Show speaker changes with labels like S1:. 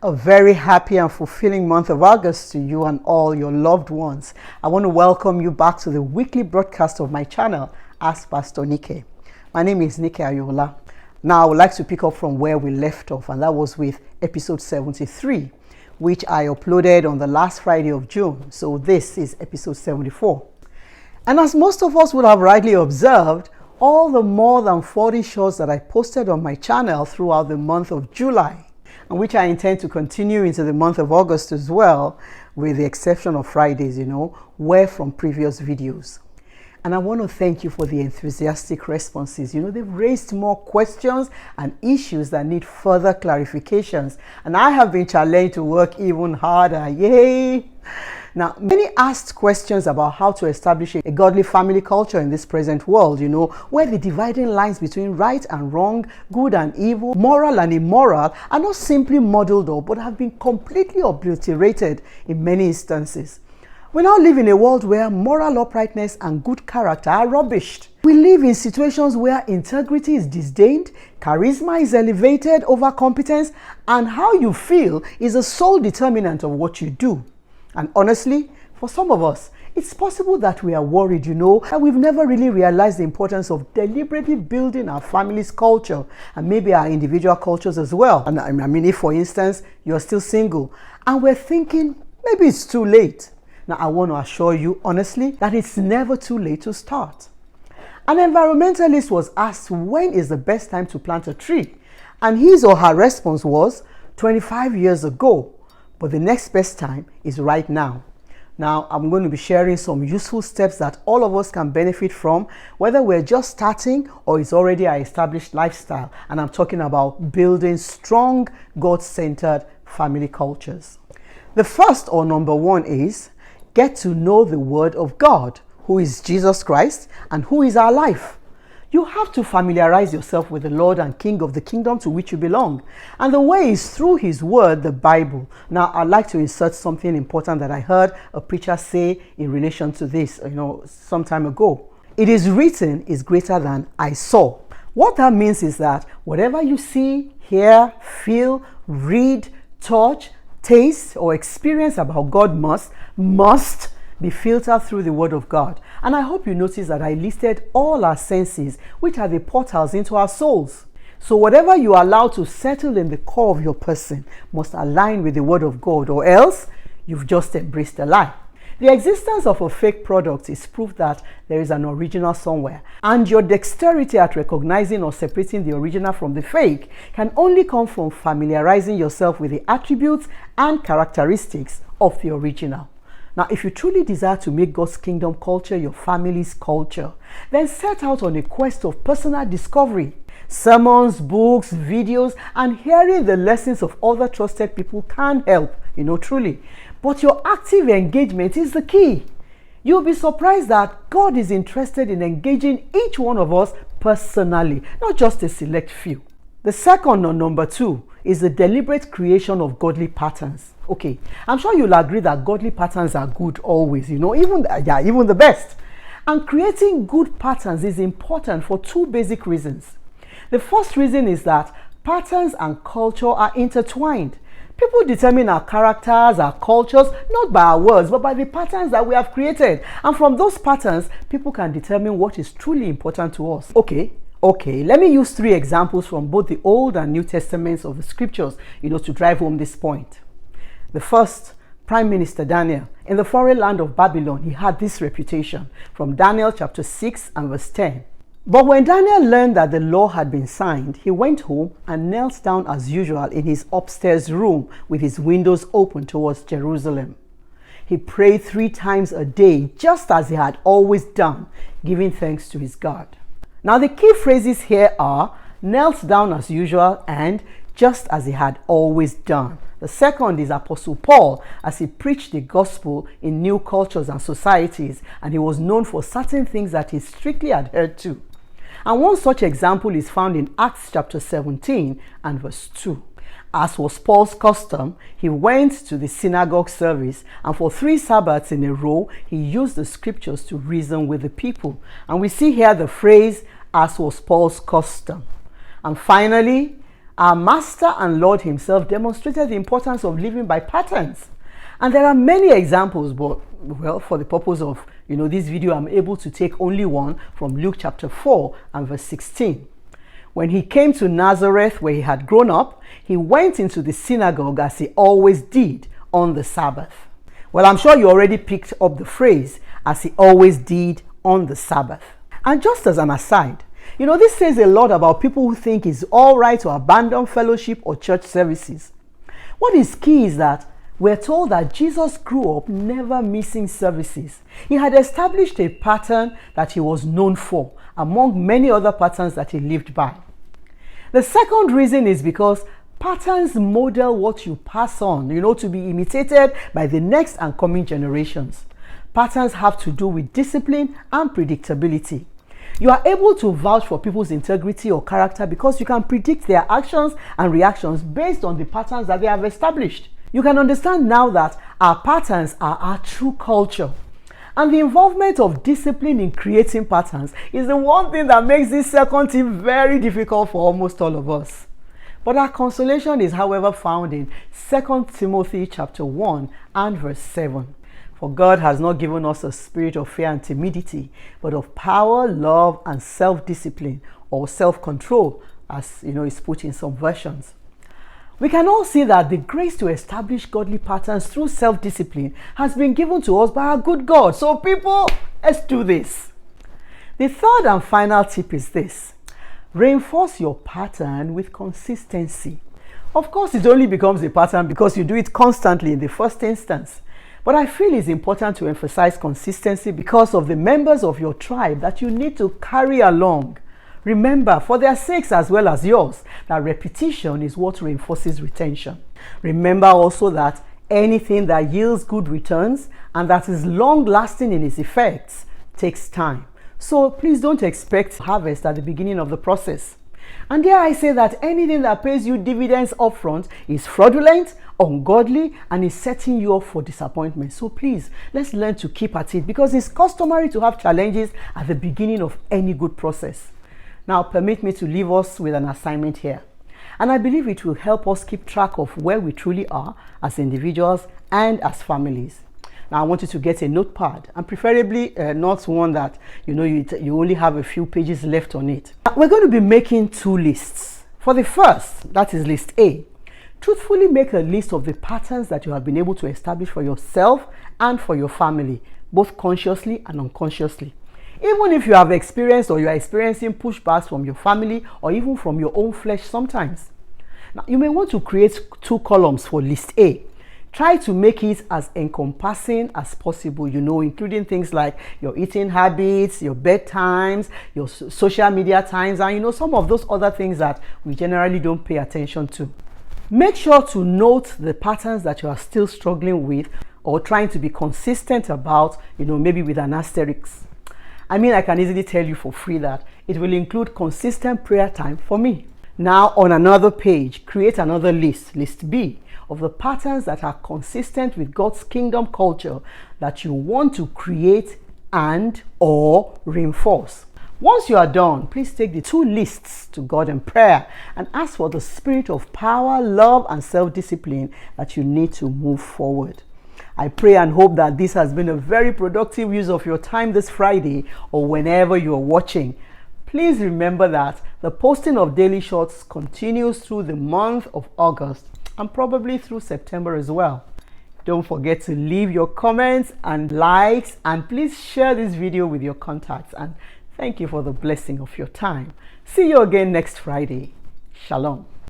S1: A very happy and fulfilling month of August to you and all your loved ones. I want to welcome you back to the weekly broadcast of my channel, Ask Pastor Nike. My name is Nike Ayola. Now I would like to pick up from where we left off, and that was with episode 73, which I uploaded on the last Friday of June. So this is episode 74. And as most of us would have rightly observed, all the more than 40 shows that I posted on my channel throughout the month of July, and which I intend to continue into the month of August as well, with the exception of Fridays, were from previous videos. And I want to thank you for the enthusiastic responses. They've raised more questions and issues that need further clarifications. And I have been challenged to work even harder. Yay! Now, many asked questions about how to establish a godly family culture in this present world, where the dividing lines between right and wrong, good and evil, moral and immoral are not simply muddled up, but have been completely obliterated in many instances. We now live in a world where moral uprightness and good character are rubbished. We live in situations where integrity is disdained, charisma is elevated over competence, and how you feel is the sole determinant of what you do. And honestly, for some of us, it's possible that we are worried, that we've never really realized the importance of deliberately building our family's culture and maybe our individual cultures as well. And I mean, if for instance, you're still single and we're thinking maybe it's too late. Now, I want to assure you honestly that it's never too late to start. An environmentalist was asked when is the best time to plant a tree, and his or her response was 25 years ago. But the next best time is right now. Now, I'm going to be sharing some useful steps that all of us can benefit from, whether we're just starting or it's already an established lifestyle. And I'm talking about building strong, God-centered family cultures. The first, or number one, is get to know the Word of God, who is Jesus Christ and who is our life. You have to familiarize yourself with the Lord and King of the kingdom to which you belong. And the way is through His Word, the Bible. Now, I'd like to insert something important that I heard a preacher say in relation to this, some time ago. It is written is greater than I saw. What that means is that whatever you see, hear, feel, read, touch, taste, or experience about God must be filtered through the Word of God. And I hope you notice that I listed all our senses, which are the portals into our souls. So whatever you allow to settle in the core of your person must align with the Word of God, or else you've just embraced a lie. The existence of a fake product is proof that there is an original somewhere, and your dexterity at recognizing or separating the original from the fake can only come from familiarizing yourself with the attributes and characteristics of the original. Now, if you truly desire to make God's kingdom culture your family's culture, then set out on a quest of personal discovery. Sermons, books, videos, and hearing the lessons of other trusted people can help, truly. But your active engagement is the key. You'll be surprised that God is interested in engaging each one of us personally, not just a select few. The second, or number two, is the deliberate creation of godly patterns. Okay, I'm sure you'll agree that godly patterns are good always, even the best. And creating good patterns is important for two basic reasons. The first reason is that patterns and culture are intertwined. People determine our characters, our cultures, not by our words, but by the patterns that we have created. And from those patterns, people can determine what is truly important to us. Okay, let me use 3 examples from both the Old and New Testaments of the scriptures, to drive home this point. The first, Prime Minister Daniel. In the foreign land of Babylon, he had this reputation from Daniel chapter 6 and verse 10. But when Daniel learned that the law had been signed, he went home and knelt down as usual in his upstairs room with his windows open towards Jerusalem. He prayed 3 times a day, just as he had always done, giving thanks to his God. Now, the key phrases here are knelt down as usual and just as he had always done. The second is Apostle Paul, as he preached the gospel in new cultures and societies, and he was known for certain things that he strictly adhered to. And one such example is found in Acts chapter 17 and verse 2. As was Paul's custom, he went to the synagogue service, and for 3 Sabbaths in a row, he used the scriptures to reason with the people. And we see here the phrase, as was Paul's custom. And finally, Our Master and Lord himself demonstrated the importance of living by patterns. And there are many examples, but well, for the purpose of this video, I'm able to take only one from Luke chapter 4 and verse 16. When he came to Nazareth, where he had grown up, he went into the synagogue as he always did on the Sabbath. Well, I'm sure you already picked up the phrase, as he always did on the Sabbath. And just as an aside, this says a lot about people who think it's all right to abandon fellowship or church services. What is key is that we're told that Jesus grew up never missing services. He had established a pattern that he was known for, among many other patterns that he lived by. The second reason is because patterns model what you pass on, to be imitated by the next and coming generations. Patterns have to do with discipline and predictability. You are able to vouch for people's integrity or character because you can predict their actions and reactions based on the patterns that they have established. You can understand now that our patterns are our true culture. And the involvement of discipline in creating patterns is the one thing that makes this second tip very difficult for almost all of us. But our consolation is, however, found in 2 Timothy chapter 1 and verse 7. For God has not given us a spirit of fear and timidity, but of power, love, and self-discipline, or self-control, as is put in some versions. We can all see that the grace to establish godly patterns through self-discipline has been given to us by our good God. So people, let's do this. The third and final tip is this: reinforce your pattern with consistency. Of course, it only becomes a pattern because you do it constantly in the first instance. But I feel it's important to emphasize consistency because of the members of your tribe that you need to carry along. Remember, for their sakes as well as yours, that repetition is what reinforces retention. Remember also that anything that yields good returns and that is long-lasting in its effects takes time. So please don't expect harvest at the beginning of the process. And dare I say that anything that pays you dividends upfront is fraudulent, ungodly, and is setting you up for disappointment. So please, let's learn to keep at it because it's customary to have challenges at the beginning of any good process. Now, permit me to leave us with an assignment here. And I believe it will help us keep track of where we truly are as individuals and as families. Now, I want you to get a notepad, and preferably not one that you only have a few pages left on it. We're going to be making two lists. For the first, that is list A. Truthfully make a list of the patterns that you have been able to establish for yourself and for your family, both consciously and unconsciously. Even if you have experienced or you are experiencing pushbacks from your family or even from your own flesh sometimes. Now, you may want to create two columns for list A. Try to make it as encompassing as possible, including things like your eating habits, your bedtimes, your social media times, and some of those other things that we generally don't pay attention to. Make sure to note the patterns that you are still struggling with or trying to be consistent about, maybe with an asterisk. I can easily tell you for free that it will include consistent prayer time for me. Now, on another page, create another list, list B, of the patterns that are consistent with God's kingdom culture that you want to create and or reinforce. Once you are done, please take the two lists to God in prayer and ask for the spirit of power, love, and self-discipline that you need to move forward. I pray and hope that this has been a very productive use of your time this Friday or whenever you are watching. Please remember that the posting of daily shorts continues through the month of August and probably through September as well. Don't forget to leave your comments and likes, and please share this video with your contacts. And thank you for the blessing of your time. See you again next Friday. Shalom.